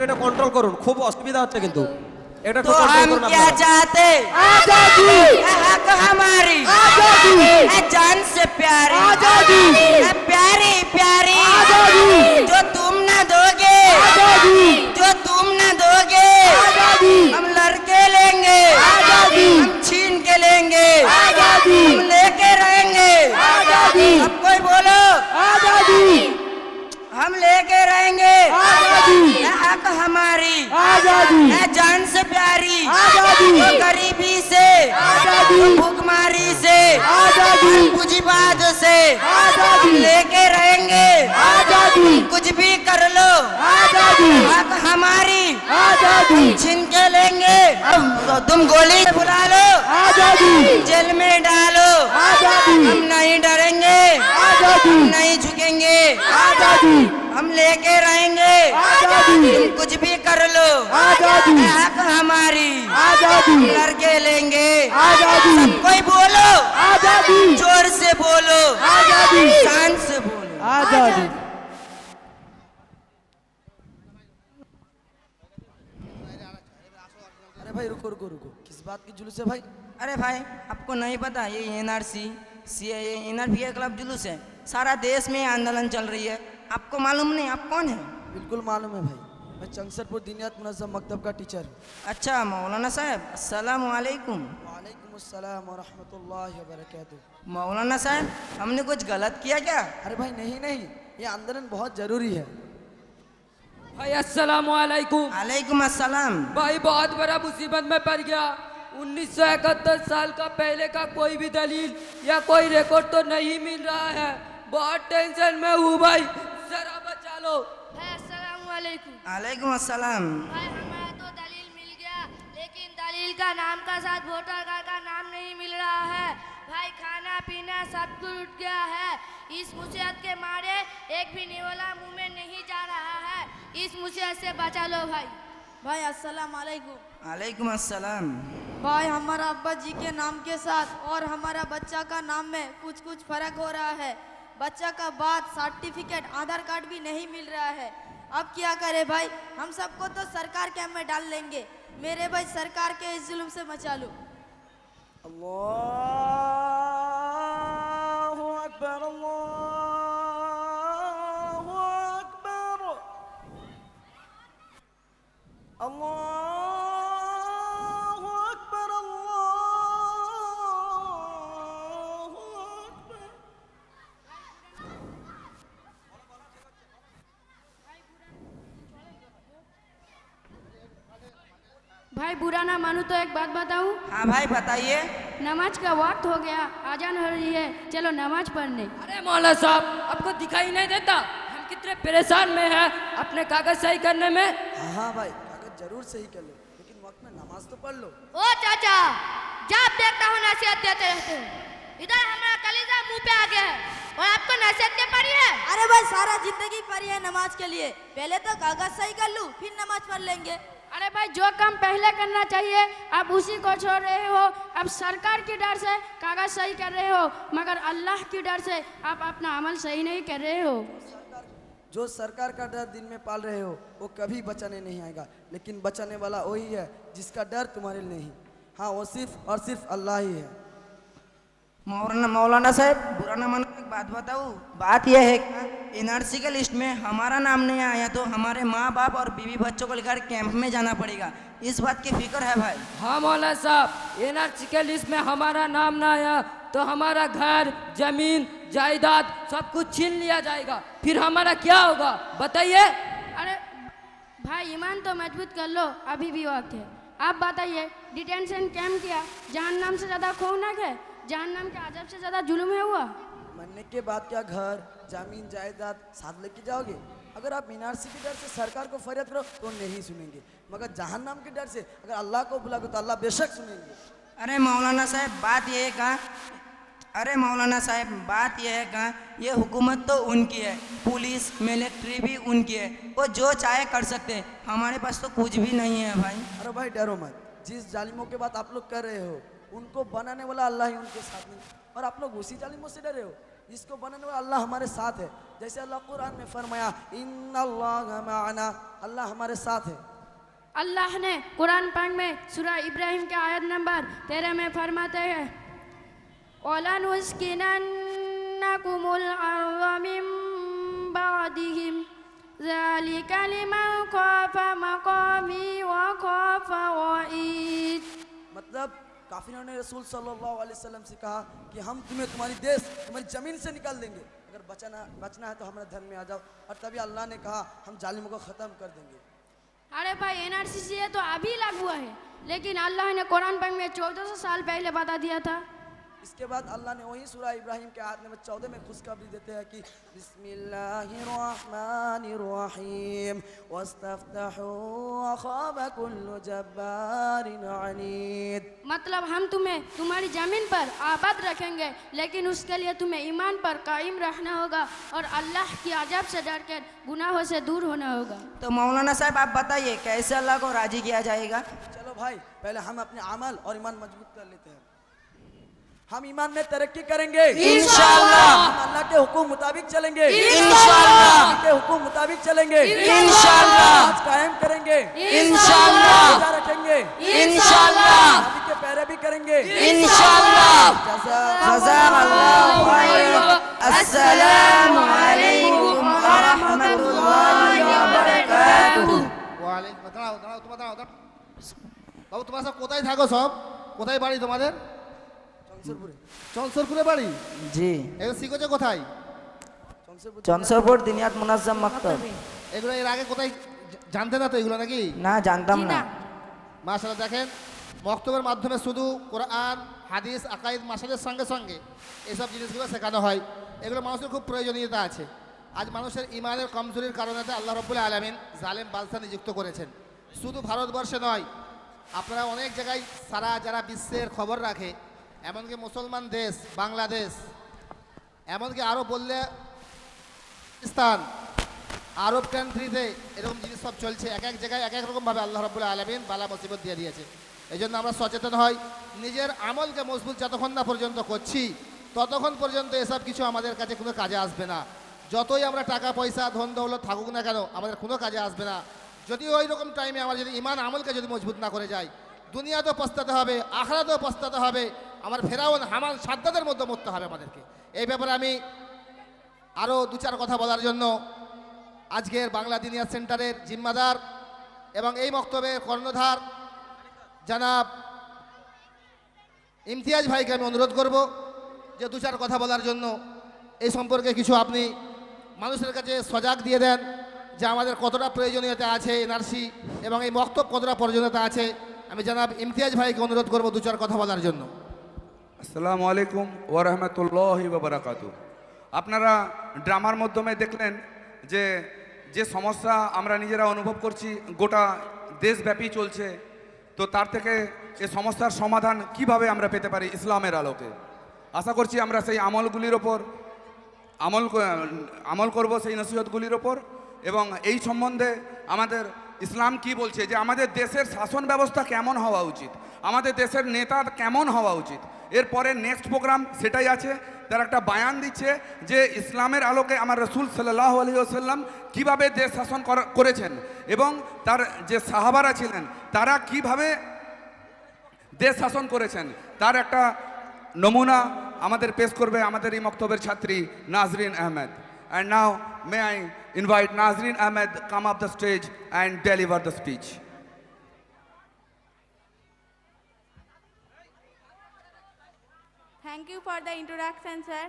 এটা কন্ট্রোল করুন, খুব অসুবিধা হচ্ছে কিন্তু এটা तो একটু কন্ট্রোল हम করুন क्या আপনারা। चाहते? आजादी, है हक हमारी, आजादी, है जान से प्यारी, आजादी, है प्यारी प्यारी, आजादी, जो तुम न दोगे, आजादी, जो तुम न दोगे, आजादी, हम लड़के लेंगे, आजादी, हम छीन के लेंगे, आजादी, हम लेके रहेंगे। आजादी, अब कोई बोलो, आजादी, हम लेके रहेंगे। आजादी, है हक हमारी, आजादी, है जान से प्यारी, आजादी, वो गरीबी से, आजादी, वो भूखमारी से, आजादी, पूंजीवाद से आजादी, हम लेके रहेंगे। आजादी, कुछ भी कर लो, आजादी, हक हमारी आजादी, छीन के लेंगे। तो तुम गोली से बुला लो, आजादी, जेल में डालो, आजादी, हम नहीं डरेंगे, आजादी, हम नहीं झुकेंगे, आजादी, हम लेके रहेंगे। आजादी, तुम कुछ भी कर लो, आजादी, हक हमारी आजादी, लड़के लेंगे। आजादी, कोई बोलो, आजादी, जोर से बोलो, आजादी, शान से बोलो। आजादी। अरे भाई रुको रुको रुको, किस बात की जुलूस है भाई? अरे भाई आपको नहीं पता ये NRC CAA inner vehicle club जुलूस है, सारा देश में आंदोलन चल रही है। आपको मालूम नहीं? आप कौन है? बिल्कुल मालूम है भाई, मैं चंगसरपुर दीनियात मुनज़्ज़म मकतब का टीचर हूँ। अच्छा मौलाना साहब, अस्सलाम वालेकुम। वालेकुम अस्सलाम व रहमतुल्लाहि व बरकातुहू। मौलाना साहब हमने कुछ गलत किया क्या? अरे भाई नहीं नहीं, ये आंदोलन बहुत जरूरी है। भाई अस्सलाम वालेकुम। वालेकुम अस्सलाम। भाई बहुत बड़ा मुसीबत में पड़ गया। 1971 साल का पहले का कोई भी दलील या कोई रिकॉर्ड तो नहीं मिल रहा है। बहुत टेंशन में हूँ भाई, जरा बचा लो। भाई अस्सलाम वालेकुम। वालेकुम अस्सलाम। भाई हमारा तो दलील मिल गया, लेकिन दलील का नाम का साथ वोटर कार्ड का नाम नहीं मिल रहा है। भाई खाना पीना सब कुछ उठ गया है। इस मुसीबत के मारे एक भी निवाला मुंह में नहीं जा रहा है। इस मुसीबत से बचा लो भाई। भाई अस्सलाम वालेकुम। वालेकुम अस्सलाम। भाई हमारा अब्बा जी के नाम के साथ और हमारा बच्चा का नाम में कुछ कुछ फर्क हो रहा है। बच्चा का बात सर्टिफिकेट आधार कार्ड भी नहीं मिल रहा है। अब क्या करे भाई, हम सबको तो सरकार कैंप में डाल लेंगे। मेरे भाई सरकार के इस जुल्म से बचा लो। अल्लाहु अकबर, अल्लाहु अकबर, अल्लाहु अकबर, अल्लाहु अकबर। भाई बुरा ना मानू तो एक बात बताऊं, हाँ भाई बताइए। नमाज का वक्त हो गया, आजान हो रही है, चलो नमाज पढ़ने। अरे मौला साहब आपको दिखाई नहीं देता हम कितने परेशान में हैं अपने कागज सही करने में। हाँ हाँ भाई, कागज जरूर सही कर लो, लेकिन वक्त में नमाज तो पढ़ लो। ओ चाचा, जब देखता हूँ नसीहत देते रहते हो। इधर हमारा कलीजा मुंह पे आ गया है और आपको नसीहत क्या पड़ी है? अरे भाई सारा जिंदगी पड़ी है नमाज के लिए, पहले तो कागज सही कर लूं फिर नमाज पढ़ लेंगे। अरे भाई जो काम पहले करना चाहिए आप उसी को छोड़ रहे हो। अब सरकार की डर से कागज सही कर रहे हो, मगर अल्लाह की डर से आप अपना अमल सही नहीं कर रहे हो। जो सरकार का डर दिल में पाल रहे हो वो कभी बचाने नहीं आएगा, लेकिन बचाने वाला वही है जिसका डर तुम्हारे नहीं। हाँ, वो सिर्फ और सिर्फ अल्लाह ही है। मौलाना साहब बुरा ना मानो, एक बात बताऊँ। बात यह है कि एनआरसी के लिस्ट में हमारा नाम नहीं आया तो हमारे माँ बाप और बीवी बच्चों को लेकर कैंप में जाना पड़ेगा। इस बात की फिक्र है भाई। हाँ मौला साहब, एनआरसी के लिस्ट में हमारा नाम ना आया तो हमारा घर जमीन जायदाद सब कुछ छीन लिया जाएगा, फिर हमारा क्या होगा बताइए। अरे भाई ईमान तो मजबूत कर लो, अभी भी वक्त है। आप बताइए, डिटेंशन कैंप किया जहन्नम से ज़्यादा खौफनाक है? जहन्नम के अजब से ज़्यादा जुल्म है हुआ? मरने के बाद क्या घर जमीन जायदाद साथ लेके जाओगे? अगर आप एनआरसी के डर से सरकार को फरियाद करो तो नहीं सुनेंगे, मगर जहन्नम के डर से अगर अल्लाह को बुलाओगे तो अल्लाह बेशक सुनेंगे। अरे मौलाना साहब बात यह है कहाँ, अरे मौलाना साहब बात यह है कहाँ, ये हुकूमत तो उनकी है, पुलिस मिलिट्री भी उनकी है, वो जो चाहे कर सकते हैं। हमारे पास तो कुछ भी नहीं है भाई। अरे भाई डरो मत, जिस जालिमों के बात आप लोग कर रहे हो उनको बनाने वाला अल्लाह ही उनके साथ नहीं, और आप लोग उसी जालिमों से डरे हो। इसको बनाने वाला अल्लाह हमारे साथ है। जैसे अल्लाह कुरान में फरमाया इन्नल्लाह माअना, अल्लाह हमारे साथ है। अल्लाह ने कुरान पाक में सूरह इब्राहिम के आयत नंबर 13 में फरमाते हैं वलनुस्किनन्नकुमुल अर्ज़ मिन बादिहिम ज़ालिका लिमन ख़ाफ़ा मक़ामी व ख़ाफ़ा वईद। मतलब काफिरों ने रसूल सल्लल्लाहु अलैहि वसल्लम से कहा कि हम तुम्हें तुम्हारी देश तुम्हारी जमीन से निकाल देंगे, अगर बचना है तो हमारे धर्म में आ जाओ। और तभी अल्लाह ने कहा हम जालिमों को ख़त्म कर देंगे। अरे भाई एनआरसी तो अभी लागू है, लेकिन अल्लाह ने कुरान पाक में 1400 साल पहले बता दिया था। इसके बाद अल्लाह ने वही सूरह इब्राहिम के आयत नंबर 14 में खुशखबरी देते हैं कि बिस्मिल्लाहिर्रहमानिर्रहीम वस्तफ्तहू व खाबा कुल्लु जब्बारिन अनीद। मतलब हम तुम्हें तुम्हारी जमीन पर आबाद रखेंगे, लेकिन उसके लिए तुम्हें ईमान पर कायम रहना होगा और अल्लाह की अज़ाब से डर कर गुनाहों से दूर होना होगा। तो मौलाना साहब आप बताइए कैसे अल्लाह को राजी किया जाएगा? चलो भाई, पहले हम अपने अमल और ईमान मजबूत कर लेते हैं। हम ईमान में तरक्की करेंगे इंशाअल्लाह। हम अल्लाह के हुक्म मुताबिक चलेंगे इंशाअल्लाह। अल्लाह के हुक्म मुताबिक चलेंगे इंशाअल्लाह। आज कायम करेंगे इंशाअल्लाह। रोजा रखेंगे इंशाअल्लाह। नबी के पैरवी करेंगे इंशाअल्लाह। जज़ाकल्लाहु खैरन। अस्सलामु अलैकुम व रहमतुल्लाहि व बाराकातुहू। ওয়ালাইকুম দাঁড়াও দাঁড়াও তোমার দাঁড়াও দাঁড়াও। বাবু তোমরা সব কোথায় থাকো? সব কোথায় বাড়ি তোমাদের? চনসরপুরে বাড়ি? জি। এগুলো শিখেছো কোথায়? চনসরপুর দিনিয়াত মুনাজ্জাম মাকতাব। এগুলো এর আগে কোথায় জানতে না তো এগুলো নাকি? না জানতাম না। মাশাআল্লাহ, দেখেন মক্তবের মাধ্যমে শুধু কোরআন হাদিস আকাইদ মাসালের সঙ্গে সঙ্গে এইসব জিনিসগুলো শেখানো হয়। এগুলো মানুষের খুব প্রয়োজনীয়তা আছে। আজ মানুষের ইমানের কমজোরির কারণে আল্লাহ রাব্বুল আলামিন জালেম বাদশা নিযুক্ত করেছেন। শুধু ভারতবর্ষে নয়, আপনারা অনেক জায়গায় সারা যারা বিশ্বের খবর রাখে, এমনকি মুসলমান দেশ বাংলাদেশ, এমনকি আরও বললে পাকিস্তান, আরব কান্ট্রিতে এরকম জিনিস সব চলছে। এক এক জায়গায় এক এক রকমভাবে আল্লাহ রাব্বুল আলামিন বালা মুসিবত দিয়ে দিয়েছে। এই জন্য আমরা সচেতন হই, নিজের আমলকে মজবুত যতক্ষণ না পর্যন্ত করছি ততক্ষণ পর্যন্ত এসব কিছু আমাদের কাছে কোনো কাজে আসবে না। যতই আমরা টাকা পয়সা ধন দৌলত থাকুক না কেন, আমাদের কোনো কাজে আসবে না যদি ওই রকম টাইমে আমার যদি ইমান আমলকে যদি মজবুত না করে যায়। দুনিয়াতেও পস্তাতে হবে, আখিরাতেও পস্তাতে হবে, আমার ফেরাউন হামান সাদ্দাদের মধ্যে মরতে হবে আমাদেরকে। এই ব্যাপারে আমি আরও দু চার কথা বলার জন্য আজকের বাংলা দিনিয়া সেন্টারের জিম্মাদার এবং এই বক্তব্যের কর্ণধার জনাব ইমতিয়াজ ভাইকে আমি অনুরোধ করব যে দু চার কথা বলার জন্য এই সম্পর্কে কিছু আপনি মানুষের কাছে সজাগ দিয়ে দেন যে আমাদের কতটা প্রয়োজনীয়তা আছে এনআরসি এবং এই বক্তব্য কতটা প্রয়োজনীয়তা আছে। আমি জনাব ইমতিয়াজ ভাইকে অনুরোধ করব দু চার কথা বলার জন্য। আসসালামু আলাইকুম ওয়া রাহমাতুল্লাহি ওয়া বারাকাতুহু। আপনারা ড্রামার মাধ্যমে দেখলেন যে যে সমস্যা আমরা নিজেরা অনুভব করছি গোটা দেশব্যাপী চলছে, তো তার থেকে এই সমস্যার সমাধান কিভাবে আমরা পেতে পারি ইসলামের আলোকে। আশা করছি আমরা সেই আমলগুলির ওপর আমল করব, সেই নসিহতগুলির ওপর, এবং এই সম্বন্ধে আমাদের ইসলাম কি বলছে যে আমাদের দেশের শাসন ব্যবস্থা কেমন হওয়া উচিত, আমাদের দেশের নেতা কেমন হওয়া উচিত। এরপরে নেক্সট প্রোগ্রাম সেটাই আছে, তার একটা বায়ান দিচ্ছে যে ইসলামের আলোকে আমার রসুল সাল্লাল্লাহু আলাইহি ওয়াসাল্লাম কীভাবে দেশ শাসন করেছেন এবং তার যে সাহাবারা ছিলেন তারা কিভাবে দেশ শাসন করেছেন, তার একটা নমুনা আমাদের পেশ করবে আমাদের এই মক্তবের ছাত্রী Nazrin Ahmed. And now may I invite Nazreen Ahmed come up the stage and deliver the speech. Thank you for the introduction, sir.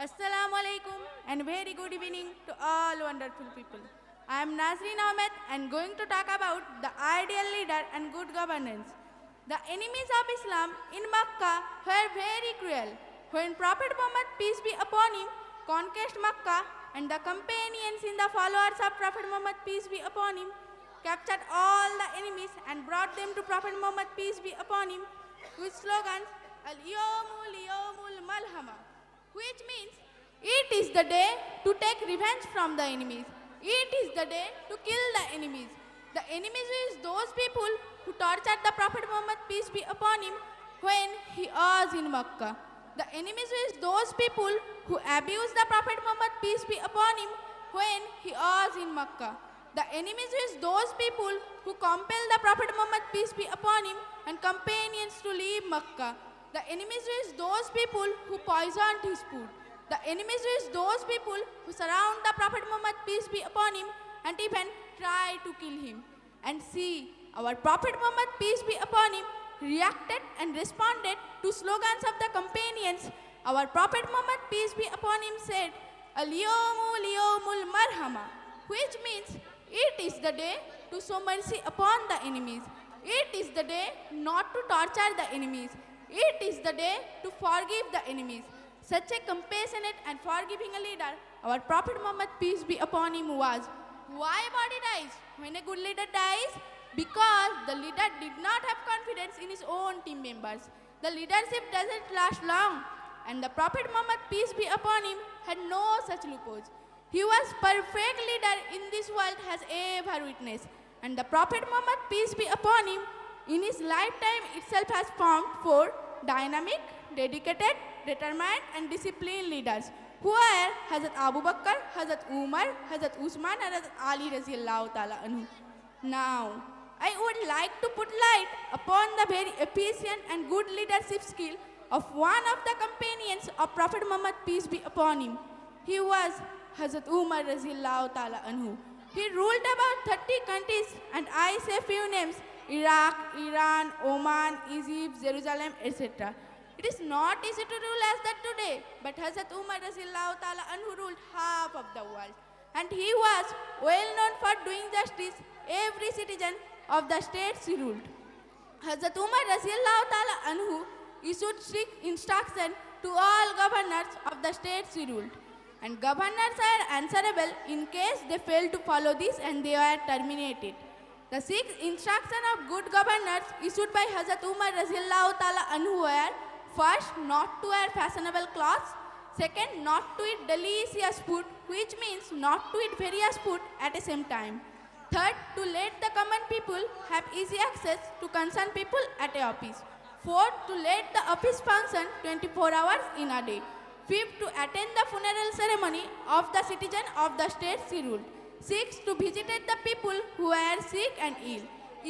Assalamu alaikum and very good evening to all wonderful people. I am Nazreen Ahmed and going to talk about the ideal leader and good governance. The enemies of Islam in Makkah were very cruel. When Prophet Muhammad, peace be upon him, conquered Makkah, and the companions in the followers of Prophet Muhammad, peace be upon him, captured all the enemies and brought them to Prophet Muhammad, peace be upon him, with slogans Al-Yawmul Yawmul Malhama, which means it is the day to take revenge from the enemies. It is the day to kill the enemies. The enemies is those people who tortured the Prophet Muhammad, peace be upon him, when he was in Makkah. The enemies is those people who abused the Prophet Muhammad, peace be upon him, when he was in Makkah. The enemies is those people who compelled the Prophet Muhammad, peace be upon him, and companions to leave Makkah. The enemies is those people who poisoned his food. The enemies is those people who surround the Prophet Muhammad, peace be upon him, and even try to kill him. And see, our Prophet Muhammad, peace be upon him, reacted and responded to slogans of the companions. Our Prophet Muhammad, peace be upon him, said, Al-yawmu liyawmul marhama, which means it is the day to show mercy upon the enemies. It is the day not to torture the enemies. It is the day to forgive the enemies. Such a compassionate and forgiving leader, our Prophet Muhammad, peace be upon him, was. Why body dies when a good leader dies? Because the leader did not have confidence in his own team members. The leadership doesn't last long, and the Prophet Muhammad, peace be upon him, had no such loopholes. He was perfect leader in this world has ever witnessed, and the Prophet Muhammad, peace be upon him, in his lifetime itself has formed 4 dynamic, dedicated, determined and disciplined leaders, who are Hazrat Abu Bakr, Hazrat Umar, Hazrat Usman and Hazrat Ali Raziyallahu Ta'ala anhu. Now, I would like to put light upon the very efficient and good leadership skill of one of the companions of Prophet Muhammad, peace be upon him. He was Hazrat Umar Raziyallahu Ta'ala anhu. He ruled about 30 countries, and I say few names: Iraq, Iran, Oman, Egypt, Jerusalem, etc. It is not easy to rule as that today, but Hazrat Umar Raziyallahu Ta'ala anhu ruled half of the world, and he was well known for doing justice every citizen of the states he ruled. Hazrat Umar Raziyallahu Ta'ala anhu issued strict instruction to all governors of the states he ruled, and governors are answerable in case they fail to follow this and they are terminated. The 6 instructions of good governors issued by Hazrat Umar Raziyallahu Ta'ala anhu were: first, not to wear fashionable clothes; second, not to eat delicious food, which means not to eat various food at the same time; third, to let the common people have easy access to concerned people at a office; fourth, to let the office function 24 hours in a day; fifth, to attend the funeral ceremony of the citizen of the states he ruled; sixth, to visit the people who are sick and ill.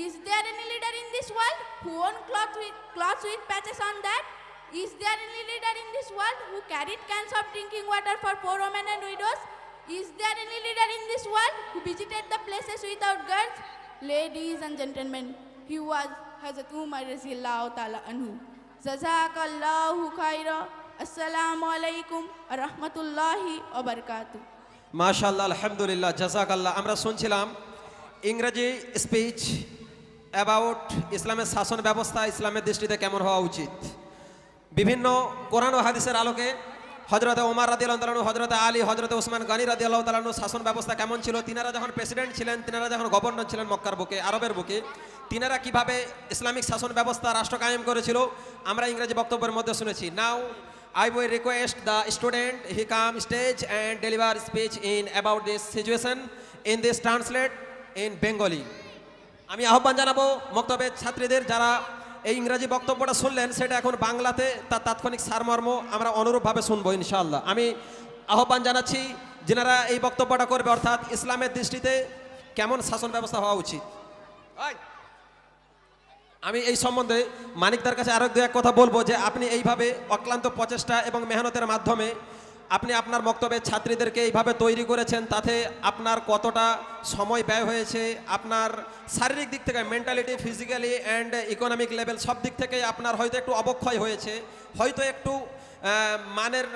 Is there any leader in this world who own clothes with patches on that? Is there any leader in this world who carried cans of drinking water for poor women and widows? Is there any leader in this world who visited the places without girls? Ladies and gentlemen, he was Hazrat Umar Raziyallahu Ta'ala anhu. Jazakallahu khaira. Assalamu alaikum wa rahmatullahi wa barakatuh. মাশাআল্লাহ, আলহামদুলিল্লাহ, জাযাকাল্লাহ। আমরা শুনছিলাম ইংরেজি speech about ইসলামের শাসন ব্যবস্থা ইসলামের দৃষ্টিতে কেমন হওয়া উচিত। বিভিন্ন কোরআন ও হাদিসের আলোকে হযরত ওমর রাদিয়াল্লাহু তাআলা, হযরত আলী, হযরত ওসমান গনি রাদিয়াল্লাহু তাআলা শাসন ব্যবস্থা কেমন ছিল, তিনারা যখন প্রেসিডেন্ট ছিলেন, তিনারা যখন গভর্নর ছিলেন মক্কার বুকে, আরবের বুকে, তিনারা কিভাবে ইসলামিক শাসন ব্যবস্থা রাষ্ট্র কায়েম করেছিল আমরা ইংরেজি বক্তব্যের মধ্যে শুনেছি। নাও I will request the student he come stage and deliver speech in about this situation in this translate in Bengali. আমি আহ্বান জানাবো মক্তবের ছাত্রীদের যারা এই ইংরেজি বক্তব্যটা শুনলেন সেটা এখন বাংলাতে তার তাৎক্ষণিক সারমর্ম আমরা অনুরূপভাবে শুনবো ইনশাআল্লাহ। আমি আহ্বান জানাচ্ছি যারা এই বক্তব্যটা করবে, অর্থাৎ ইসলামের দৃষ্টিতে কেমন শাসন ব্যবস্থা হওয়া উচিত। আমি এই সম্বন্ধে মানিকদার কাছে আরো 2-1 কথা বলবো যে আপনি এইভাবে অক্লান্ত প্রচেষ্টা এবং মেহনতের মাধ্যমে আপনি আপনার বক্তব্যের ছাত্রীদেরকে এইভাবে তৈরি করেছেন, তাতে আপনার কতটা সময় ব্যয় হয়েছে, আপনার শারীরিক দিক থেকে mentality, physically and economic level সব দিক থেকে আপনার হয়তো একটু অবক্ষয় হয়েছে, হয়তো একটু মানের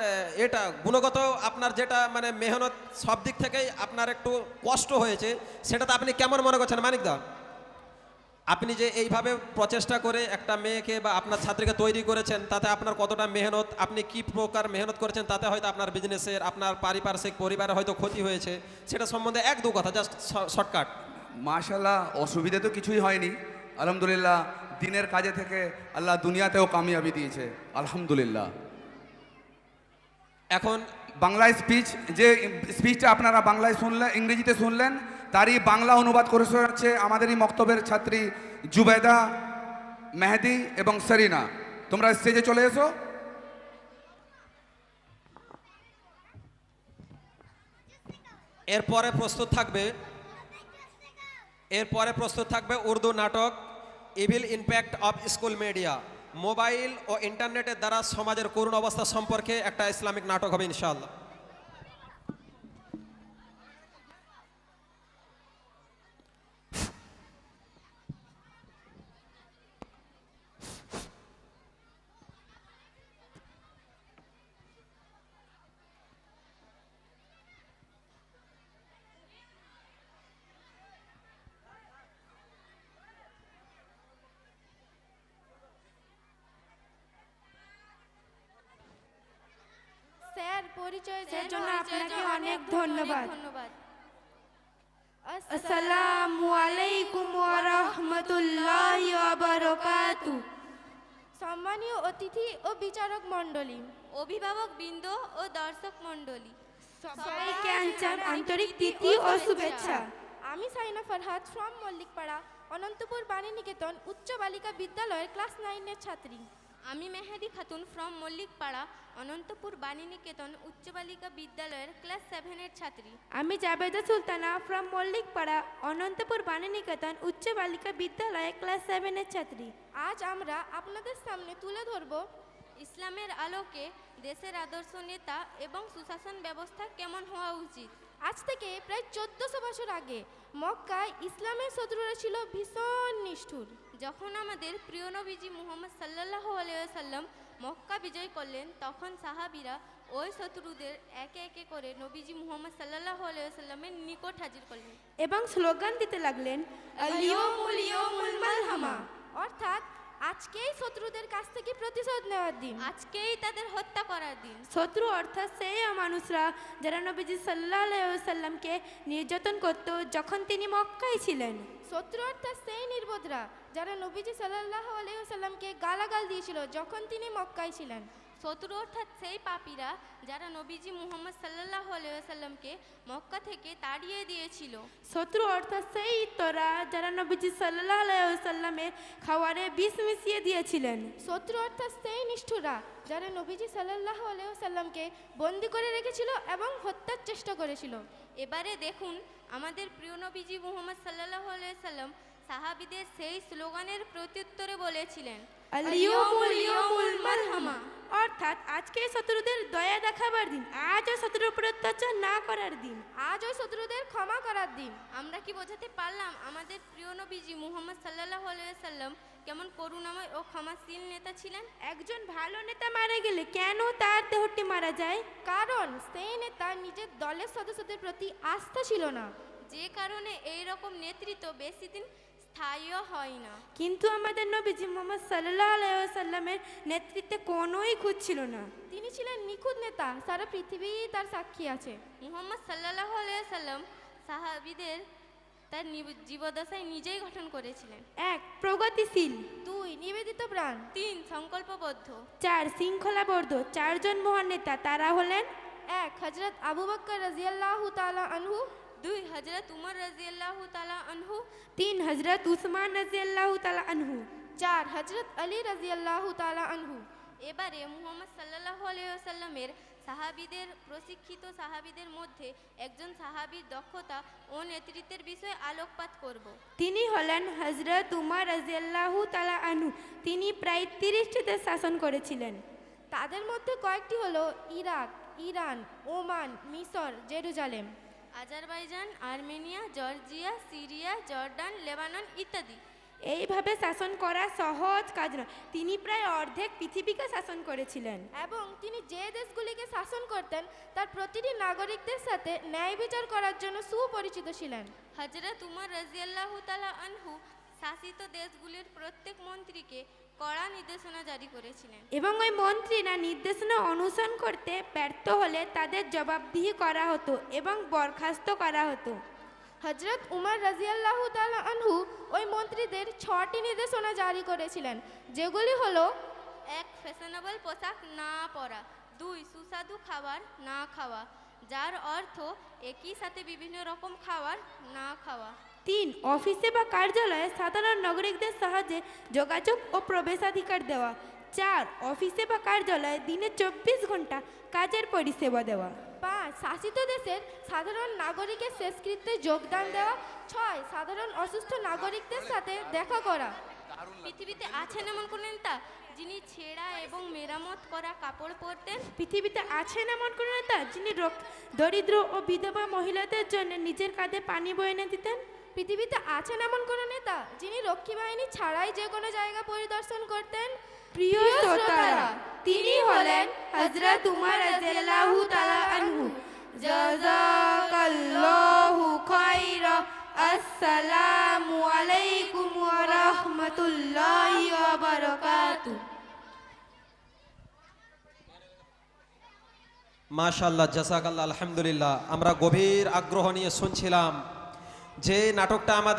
এটা গুণগত আপনার যেটা মানে মেহনত সব দিক থেকেই আপনার একটু কষ্ট হয়েছে, সেটাতে আপনি কেমন মনে করছেন মানিকদা? আপনি যে এইভাবে প্রচেষ্টা করে একটা মেয়েকে বা আপনার ছাত্রীকে তৈরি করেছেন, তাতে আপনার কতটা মেহনত, আপনি কি প্রকার মেহনত করেছেন, তাতে হয়তো আপনার বিজনেসের, আপনার পারিপার্শ্বিক পরিবারের হয়তো ক্ষতি হয়েছে, সেটা সম্বন্ধে 1-2 কথা জাস্ট শর্টকাট। মাশাআল্লাহ, অসুবিধা তো কিছুই হয়নি, আলহামদুলিল্লাহ। দিনের কাজে থেকে আল্লাহ দুনিয়াতেও কামিয়াবি দিয়েছে, আলহামদুলিল্লাহ। এখন বাংলায় যে স্পিচটা আপনারা বাংলায় শুনলেন, ইংরেজিতে শুনলেন, তারই বাংলা অনুবাদ করে শোনাচ্ছে আমাদেরই মক্তবের ছাত্রী জুবেদা, মেহেদি এবং সেরিনা। তোমরা স্টেজে চলে এসো। এরপরে প্রস্তুত থাকবে উর্দু নাটক evil impact of school media. Mobile ও ইন্টারনেটের দ্বারা সমাজের করুণ অবস্থা সম্পর্কে একটা ইসলামিক নাটক হবে ইনশাআল্লাহ। স্যার পরিচয় দেওয়ার জন্য আপনাকে অনেক ধন্যবাদ। আসসালামু আলাইকুম ওয়া রাহমাতুল্লাহি ওয়া বারাকাতুহু। সম্মানীয় অতিথি ও বিচারক মণ্ডলী, অভিভাবক বৃন্দ ও দর্শক মণ্ডলী, সবাইকে আন্তরিক প্রীতি ও শুভেচ্ছা। আমি সাইনা ফরহাদ ফ্রম মল্লিকপাড়া অনন্তপুর বাণীনিকেতন উচ্চ বালিকা বিদ্যালয়ের ক্লাস 9 এর ছাত্রী। আমি মেহেদি খাতুন ফ্রম মল্লিকপাড়া অনন্তপুর বাণীনিকেতন উচ্চ বালিকা বিদ্যালয়ের ক্লাস 7 এর ছাত্রী। আমি জাবেদা সুলতানা ফ্রম মল্লিকপাড়া অনন্তপুর বাণীনিকেতন উচ্চ বালিকা বিদ্যালয়ের ক্লাস 7 এর ছাত্রী। আজ আমরা আপনাদের সামনে তুলে ধরব ইসলামের আলোকে দেশের আদর্শ নেতা এবং সুশাসন ব্যবস্থা কেমন হওয়া উচিত। আজ থেকে প্রায় 1400 বছর আগে মক্কায় ইসলামের শত্রুরা ছিল ভীষণ নিষ্ঠুর। যখন আমাদের প্রিয় নবীজি মুহাম্মদ সাল্লাল্লাহু আলাইহি ওয়াসাল্লাম মক্কা বিজয় করলেন, তখন সাহাবীরা ওই শত্রুদের একে একে করে নবীজি মুহাম্মদ সাল্লাল্লাহু আলাইহি ওয়াসাল্লামের নিকট হাজির করলেন এবং স্লোগান দিতে লাগলেন আল-ইয়াউমুল ইয়াউমুল মালহামা, অর্থাৎ আজকেই শত্রুদের কাছ থেকে প্রতিশোধ নেওয়ার দিন, আজকেই তাদের হত্যা করার দিন। শত্রু অর্থাৎ সেই মানুষরা যারা নবীজি সাল্লাল্লাহু আলাইহি ওয়াসাল্লামকে নির্যাতন করত যখন তিনি মক্কায় ছিলেন। শত্রু অর্থাৎ সেই নির্বোধরা যারা নবীজি সাল্লাল্লাহু আলাইহি ওয়াসাল্লামকে গালাগাল দিয়েছিল যখন তিনি মক্কায় ছিলেন। শত্রু অর্থাৎ সেই পাপীরা যারা নবীজি মুহাম্মদ সাল্লাল্লাহু আলাইহি ওয়াসাল্লামকে মক্কা থেকে তাড়িয়ে দিয়েছিল। শত্রু অর্থাৎ সেই ইতরা যারা নবীজি সাল্লাল্লাহু আলাইহি ওয়াসাল্লামের খাবারে বিষ মিশিয়ে দিয়েছিলেন। শত্রু অর্থাৎ সেই নিষ্ঠুরা যারা নবীজি সাল্লাল্লাহু আলাইহি ওয়াসাল্লামকে বন্দী করে রেখেছিল এবং হত্যার চেষ্টা করেছিল। এবারে দেখুন আমাদের প্রিয় নবীজি মুহাম্মদ সাল্লাল্লাহু আলাইহি ওয়াসাল্লাম সাহাবীদের সেই স্লোগানের প্রত্যুত্তরে বলেছিলেন আল-ইয়াউমুল ইয়াউমুল মালহামা, অর্থাৎ আজকে শত্রুদের দয়া দেখাবার দিন, আজ ওই শত্রুর উপর অত্যাচার না করার দিন, আজ ওই শত্রুদের ক্ষমা করার দিন। আমরা কি বোঝাতে পারলাম আমাদের প্রিয় নবীজি মুহাম্মদ সাল্লাল্লাহু আলাইহি ওয়াসাল্লাম কেমন করুণাময় ও ক্ষমাশীল নেতা ছিলেন? একজন ভালো নেতা মারা গেলে কেন তার দেহটি মারা যায়? কারণ সেই নেতা নিজের দলের সদস্যদের প্রতি আস্থা ছিল না, যে কারণে এই রকম নেতৃত্ব বেশি দিন স্থায়ীও হয় না। কিন্তু আমাদের নবীজি মুহাম্মদ সাল্লাল্লাহু আলাইহি ওয়াসাল্লামের নেতৃত্বে কোনোই খুঁত ছিল না। তিনি ছিলেন নিখুঁত নেতা, সারা পৃথিবী তার সাক্ষী আছে। মুহাম্মদ সাল্লাল্লাহু আলাইহি ওয়াসাল্লাম সাহাবীদের তার জীবদশায় নিজেই গঠন করেছিলেন। 1. প্রগতিশীল, 2. নিবেদিত প্রাণ, 3. সংকল্পবদ্ধ, 4. শৃঙ্খলাবদ্ধ। 4 জন মহান নেতা, তারা হলেন 1. হযরত আবু বকর রাদিয়াল্লাহু তাআলা আনহু, 2. হযরত উমর রাদিয়াল্লাহু তাআলা আনহু, 3. হযরত উসমান রাদিয়াল্লাহু তাআলা আনহু, 4. হযরত আলী রাদিয়াল্লাহু তাআলা আনহু। এবারে মুহাম্মদ সাল্লাল্লাহু আলাইহি ওয়াসাল্লামের সাহাবীদের প্রশিক্ষিত সাহাবীদের মধ্যে একজন সাহাবীর দক্ষতা ও নেতৃত্বের বিষয়ে আলোকপাত করব। তিনি হলেন হযরত উমর রাদিয়াল্লাহু তাআলা আনহু। তিনি প্রায় 30টি দেশ শাসন করেছিলেন। তাদের মধ্যে কয়েকটি হলো ইরাক, ইরান, ওমান, মিশর, Jerusalem, Azerbaijan, Armenia, Georgia, Syria, Jordan, Lebanon ইত্যাদি। এইভাবে শাসন করা সহজ কাজ নয়। তিনি প্রায় অর্ধেক পৃথিবীকে শাসন করেছিলেন এবং তিনি যে দেশগুলিকে শাসন করতেন তার প্রতিটি নাগরিকদের সাথে ন্যায় বিচার করার জন্য সুপরিচিত ছিলেন। হযরত উমর রাদিয়াল্লাহু তাআলা আনহু শাসিত দেশগুলির প্রত্যেক মন্ত্রীকে কড়া নির্দেশনা জারি করেছিলেন এবং ওই মন্ত্রীরা নির্দেশনা অনুসরণ করতে ব্যর্থ হলে তাদের জবাবদিহি করা হতো এবং বরখাস্ত করা হতো। হযরত উমর রাদিয়াল্লাহু তাআলা আনহু ওই মন্ত্রীদের 6টি নির্দেশনা জারি করেছিলেন, যেগুলি হলো 1. ফ্যাশনেবল পোশাক না পরা, 2. সুস্বাদু খাবার না খাওয়া, যার অর্থ একই সাথে বিভিন্ন রকম খাবার না খাওয়া, 3. অফিসে বা কার্যালয়ে সাধারণ নাগরিকদের সাহায্যে যোগাযোগ ও প্রবেশাধিকার দেওয়া, 4 অফিসে বা কার্যালয়ে দিনে 24 ঘন্টা কাজের পরিষেবা দেওয়া। 5 শাসিত দেশের সাধারণ নাগরিকের শেষকৃত্যে যোগদান দেওয়া। 6 সাধারণ অসুস্থ নাগরিকদের সাথে দেখা করা। পৃথিবীতে আছেন এমন কোন নেতা যিনি ছেঁড়া এবং মেরামত করা কাপড় পরতেন? পৃথিবীতে আছেন এমন কোন নেতা যিনি দরিদ্র ও বিধবা মহিলাদের জন্য নিজের কাঁধে পানি বয়ে এনে দিতেন? পৃথিবীতে আছেন এমন কোন নেতা যিনি রক্ষী বাহিনী ছাড়াই যে কোনো জায়গা পরিদর্শন করতেন? প্রিয় শ্রোতারা, তিনি হলেন হযরত উমর রাদিয়াল্লাহু তাআলা আনহু। জাযাকাল্লাহু খায়রা। আসসালামু আলাইকুম ওয়া রাহমাতুল্লাহি ওয়া বারাকাতুহু। মাশাআল্লাহ, জাযাকাল্লাহ, আলহামদুলিল্লাহ। আমরা গভীর আগ্রহ নিয়ে শুনছিলাম যে নাটকটা আমাদের